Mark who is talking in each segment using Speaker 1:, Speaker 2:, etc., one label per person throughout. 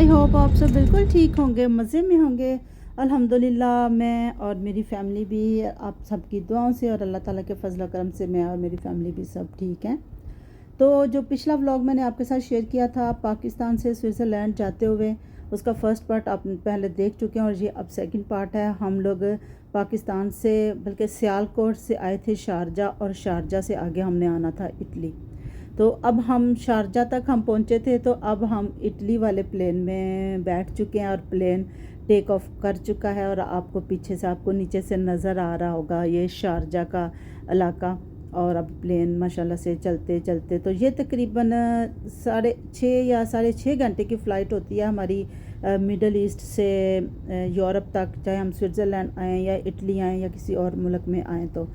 Speaker 1: I hope आप सब बिल्कुल ठीक होंगे, मज़े में होंगे। अल्हम्दुलिल्लाह मैं और मेरी फ़ैमिली भी आप सबकी दुआओं से और अल्लाह ताला के फ़ज़ल करम से मैं और मेरी फ़ैमिली भी सब ठीक हैं। तो जो पिछला व्लॉग मैंने आपके साथ शेयर किया था पाकिस्तान से स्विट्ज़रलैंड जाते हुए, उसका फ़र्स्ट पार्ट आप पहले देख चुके हैं और ये अब सेकंड पार्ट है। हम लोग पाकिस्तान से बल्कि सियालकोट से आए थे शारजाह, और शारजाह से आगे हमने आना था इटली। तो अब हम शारजाह तक हम पहुंचे थे, तो अब हम इटली वाले प्लेन में बैठ चुके हैं और प्लेन टेक ऑफ कर चुका है। और आपको पीछे से आपको नीचे से नज़र आ रहा होगा ये शारजाह का इलाका। और अब प्लेन माशाल्लाह से चलते चलते, तो ये तकरीबन 6:30 या 6:30 घंटे की फ़्लाइट होती है हमारी मिडल ईस्ट से यूरोप तक, चाहे हम स्विट्ज़रलैंड आएँ या इटली आएँ या किसी और मुल्क में आएँ तो।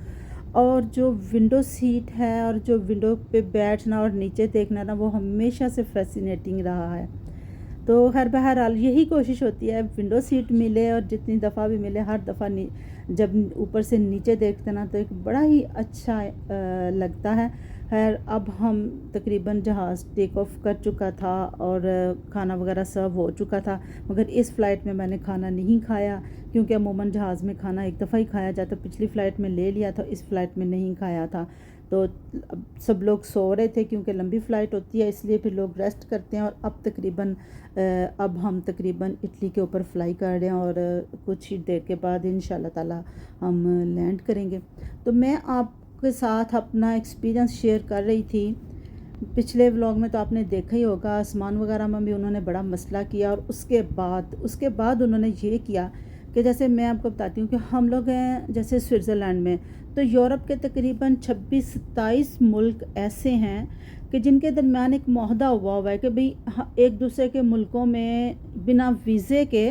Speaker 1: और जो विंडो सीट है और जो विंडो पे बैठना और नीचे देखना ना, वो हमेशा से फैसिनेटिंग रहा है। तो खैर बहरहाल यही कोशिश होती है विंडो सीट मिले, और जितनी दफ़ा भी मिले हर दफ़ा जब ऊपर से नीचे देखते ना तो एक बड़ा ही अच्छा लगता है। खैर अब हम तकरीबन जहाज़ टेक ऑफ कर चुका था और खाना वगैरह सर्व हो चुका था, मगर इस फ़्लाइट में मैंने खाना नहीं खाया, क्योंकि अमूमन जहाज़ में खाना एक दफ़ा ही खाया जाता। पिछली फ़्लाइट में ले लिया था, इस फ़्लाइट में नहीं खाया था। तो अब सब लोग सो रहे थे क्योंकि लंबी फ़्लाइट होती है, इसलिए फिर लोग रेस्ट करते हैं। और अब हम तकरीबन इटली के ऊपर फ्लाई कर रहे हैं और कुछ ही देर के बाद इंशाल्लाह ताला हम लैंड करेंगे। तो मैं आपके साथ अपना एक्सपीरियंस शेयर कर रही थी। पिछले व्लॉग में तो आपने देखा ही होगा, आसमान वगैरह में भी उन्होंने बड़ा मसला किया, और उसके बाद उन्होंने ये किया कि जैसे मैं आपको बताती हूँ कि हम लोग हैं जैसे स्विट्ज़रलैंड में, तो यूरोप के तकरीबन 26-27 मुल्क ऐसे हैं कि जिनके दरमियान एक मुआहदा हुआ है कि भाई एक दूसरे के मुल्कों में बिना वीज़े के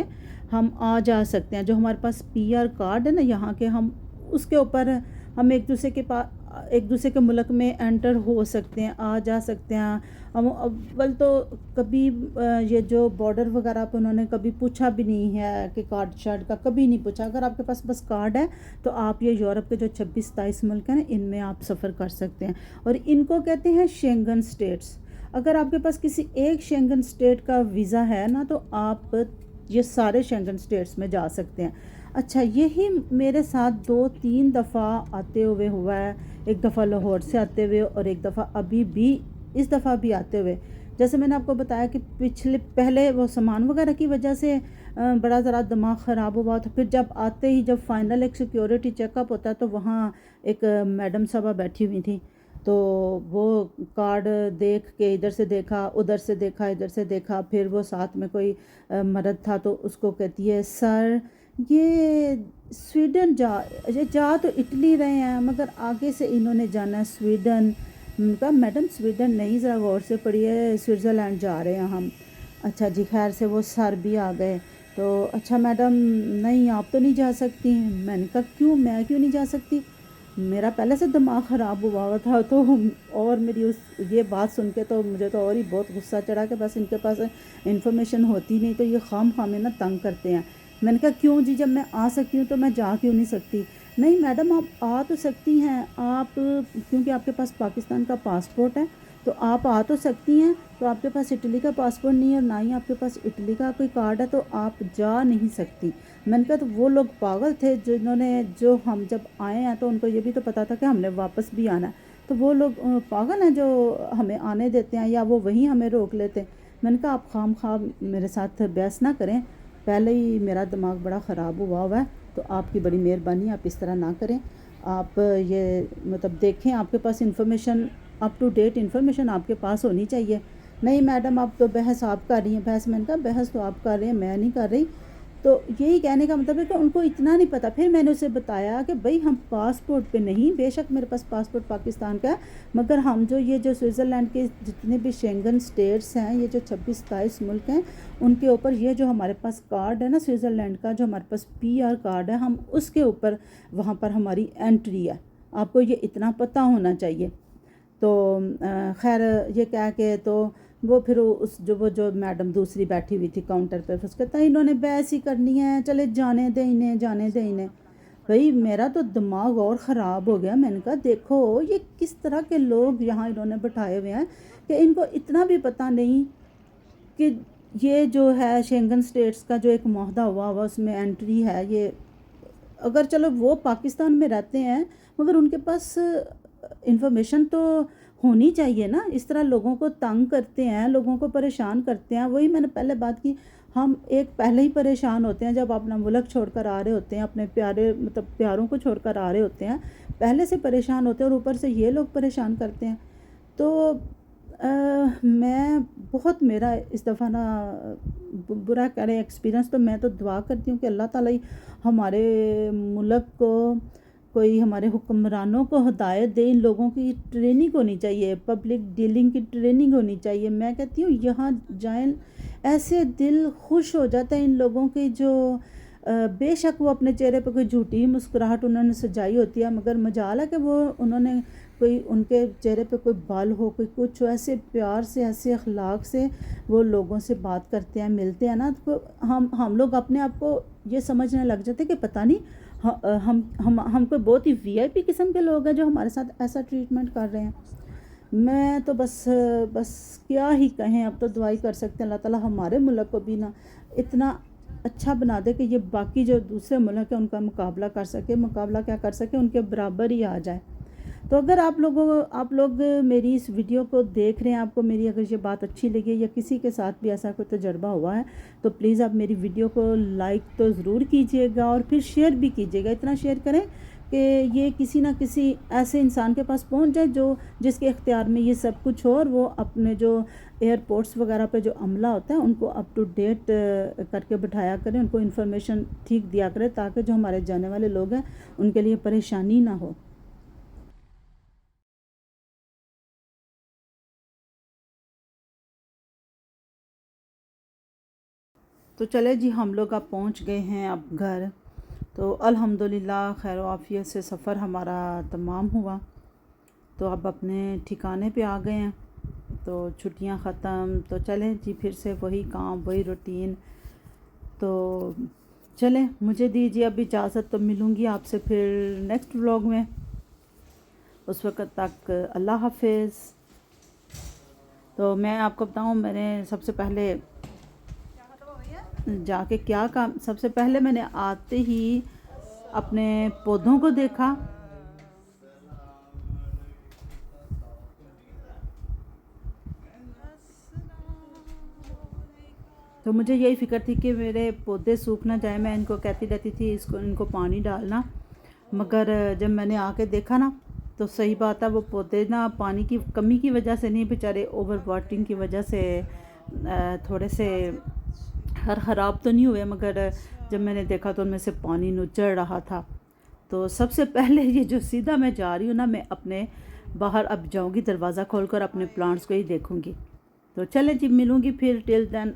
Speaker 1: हम आ जा सकते हैं। जो हमारे पास पीआर कार्ड है ना यहाँ के, हम उसके ऊपर हम एक दूसरे के मुल्क में एंटर हो सकते हैं, आ जा सकते हैं। हम अव्वल तो कभी ये जो बॉर्डर वगैरह पे उन्होंने कभी पूछा भी नहीं है कि कार्ड शार्ड का कभी नहीं पूछा। अगर आपके पास बस कार्ड है तो आप ये यूरोप के जो 26-27 मुल्क हैं ना, इनमें आप सफ़र कर सकते हैं, और इनको कहते हैं शेंगन स्टेट्स। अगर आपके पास किसी एक शेंगन स्टेट का वीज़ा है ना, तो आप ये सारे शेंगन स्टेट्स में जा सकते हैं। अच्छा, यही मेरे साथ 2-3 दफ़ा आते हुए हुआ है। एक दफ़ा लाहौर से आते हुए और एक दफ़ा अभी भी इस दफ़ा भी आते हुए। जैसे मैंने आपको बताया कि पहले वो सामान वगैरह की वजह से बड़ा ज़रा दिमाग ख़राब हुआ था। फिर जब आते ही जब फ़ाइनल एक सिक्योरिटी चेकअप होता है, तो वहाँ एक मैडम साहबा बैठी हुई थी। तो वो कार्ड देख के इधर से देखा, उधर से देखा, इधर से देखा, फिर वो साथ में कोई मर्द था, तो उसको कहती है, सर ये स्वीडन ये जा तो इटली रहे हैं, मगर आगे से इन्होंने जाना है स्वीडन। मैंने कहा मैडम स्वीडन नहीं, ज़रा गौर से पढ़िए, स्विट्ज़रलैंड जा रहे हैं हम। अच्छा जी, खैर से वो सर भी आ गए। तो अच्छा मैडम, नहीं आप तो नहीं जा सकती हैं। मैंने कहा क्यों, मैं क्यों नहीं जा सकती? मेरा पहले से दिमाग ख़राब हुआ था। तो और मेरी ये बात सुन के तो मुझे तो और ही बहुत गुस्सा चढ़ा कि बस इनके पास इन्फॉर्मेशन होती नहीं, तो ये खाम ना तंग करते हैं। मैंने कहा क्यों जी, जब मैं आ सकती हूँ तो मैं जा क्यों नहीं सकती? नहीं मैडम, आप आ तो सकती हैं, आप क्योंकि आपके पास पाकिस्तान का पासपोर्ट है तो आप आ तो सकती हैं। तो आपके पास इटली का पासपोर्ट नहीं है और ना ही आपके पास इटली का कोई कार्ड है, तो आप जा नहीं सकती। मैंने कहा तो वो लोग पागल थे जो हम जब आए हैं तो उनको ये भी तो पता था कि हमने वापस भी आना है, तो वो लोग पागल हैं जो हमें आने देते हैं या वो वहीं हमें रोक लेते हैं। मैंने कहा आप खाम मेरे साथ बहस ना करें, पहले ही मेरा दिमाग बड़ा ख़राब हुआ है, तो आपकी बड़ी मेहरबानी, आप इस तरह ना करें। आप ये मतलब देखें, आपके पास information, up to date information आपके पास होनी चाहिए। नहीं मैडम, आप तो बहस आप कर रही हैं। मैंने कहा बहस तो आप कर रहे हैं, मैं नहीं कर रही। तो यही कहने का मतलब है कि उनको इतना नहीं पता। फिर मैंने उसे बताया कि भाई हम पासपोर्ट पे नहीं, बेशक मेरे पास पासपोर्ट पाकिस्तान का है, मगर हम ये जो स्विट्ज़रलैंड के जितने भी शेंगन स्टेट्स हैं, ये जो 26-27 मुल्क हैं, उनके ऊपर ये जो हमारे पास कार्ड है ना स्विट्ज़रलैंड का, जो हमारे पास पीआर कार्ड है, हम उसके ऊपर वहाँ पर हमारी एंट्री है। आपको ये इतना पता होना चाहिए। तो खैर ये कह के तो वो फिर वो जो मैडम दूसरी बैठी हुई थी काउंटर पर, फिर कहता इन्होंने बहस ही करनी है, चले जाने दे इन्हें, जाने दे इन्हें। भाई मेरा तो दिमाग और ख़राब हो गया। मैंने कहा देखो ये किस तरह के लोग यहाँ इन्होंने बैठाए हुए हैं कि इनको इतना भी पता नहीं कि یہ جو ہے شینگن سٹیٹس کا جو ایک معاہدہ ہوا اس میں انٹری ہے، یہ اگر چلو وہ پاکستان میں رہتے ہیں مگر ان کے پاس انفارمیشن تو ہونی چاہیے نا. اس طرح لوگوں کو تنگ کرتے ہیں، لوگوں کو پریشان کرتے ہیں. وہی میں نے پہلے بات کی، ہم ایک پہلے ہی پریشان ہوتے ہیں جب اپنا ملک چھوڑ کر آ رہے ہوتے ہیں، اپنے پیاروں کو چھوڑ کر آ رہے ہوتے ہیں، پہلے سے پریشان ہوتے ہیں اور اوپر سے یہ لوگ پریشان کرتے ہیں. تو میں بہت، میرا اس دفعہ نا برا کرے ایکسپیرینس، تو میں تو دعا کرتی ہوں کہ اللہ تعالیٰ ہمارے ملک کو، کوئی ہمارے حکمرانوں کو ہدایت دے. ان لوگوں کی ٹریننگ ہونی چاہیے، پبلک ڈیلنگ کی ٹریننگ ہونی چاہیے. میں کہتی ہوں یہاں جائیں ایسے دل خوش ہو جاتا ہے ان لوگوں کی، جو بے شک وہ اپنے چہرے پہ کوئی جھوٹی مسکراہٹ انہوں نے سجائی ہوتی ہے، مگر مجال ہے کہ وہ انہوں نے کوئی، ان کے چہرے پہ کوئی بال ہو، کوئی کچھ ہو، ایسے پیار سے، ایسے اخلاق سے وہ لوگوں سے بات کرتے ہیں، ملتے ہیں نا. تو ہم لوگ اپنے آپ کو یہ سمجھنے لگ جاتے کہ پتہ نہیں ہم کوئی بہت ہی وی آئی پی قسم کے لوگ ہیں جو ہمارے ساتھ ایسا ٹریٹمنٹ کر رہے ہیں. میں تو بس کیا ہی کہیں، اب تو دعائی کر سکتے ہیں اللہ تعالیٰ ہمارے ملک کو بھی نا اتنا اچھا بنا دے کہ یہ باقی جو دوسرے ملک ہیں ان کا مقابلہ کر سکے، مقابلہ کیا کر سکے، ان کے برابر ہی آ جائے. تو اگر آپ لوگ میری اس ویڈیو کو دیکھ رہے ہیں، آپ کو میری اگر یہ بات اچھی لگی یا کسی کے ساتھ بھی ایسا کوئی تجربہ ہوا ہے تو پلیز آپ میری ویڈیو کو لائک تو ضرور کیجئے گا اور پھر شیئر بھی کیجئے گا. اتنا شیئر کریں کہ یہ کسی نہ کسی ایسے انسان کے پاس پہنچ جائے جس کے اختیار میں یہ سب کچھ ہو، اور وہ اپنے جو ایئرپورٹس وغیرہ پہ جو عملہ ہوتا ہے ان کو اپ ٹو ڈیٹ کر کے بٹھایا کریں، ان کو انفارمیشن ٹھیک دیا کرے تاکہ جو ہمارے جانے والے لوگ ہیں ان کے لیے پریشانی نہ ہو. تو چلے جی، ہم لوگ اب پہنچ گئے ہیں اب گھر. تو الحمدللہ خیر و عافیت سے سفر ہمارا تمام ہوا. تو اب اپنے ٹھکانے پہ آ گئے ہیں، تو چھٹیاں ختم. تو چلیں جی پھر سے وہی کام، وہی روٹین. تو چلیں، مجھے دیجیے اب اجازت، تو ملوں گی آپ سے پھر نیکسٹ ولاگ میں. اس وقت تک اللہ حافظ. تو میں آپ کو بتاؤں، میں نے سب سے پہلے جا کے کیا کام، سب سے پہلے میں نے آتے ہی اپنے پودوں کو دیکھا. تو مجھے یہی فکر تھی کہ میرے پودے سوکھ نہ جائیں. میں ان کو کہتی رہتی تھی ان کو پانی ڈالنا، مگر جب میں نے آ کے دیکھا نا تو صحیح بات ہے، وہ پودے نا پانی کی کمی کی وجہ سے نہیں، بیچارے اوور واٹرنگ کی وجہ سے تھوڑے سے خراب تو نہیں ہوئے، مگر جب میں نے دیکھا تو ان میں سے پانی نچڑ رہا تھا. تو سب سے پہلے یہ جو سیدھا میں جا رہی ہوں نا، میں اپنے باہر اب جاؤں گی، دروازہ کھول کر اپنے پلانٹس کو ہی دیکھوں گی. تو چلے جی، ملوں گی پھر. ٹل دین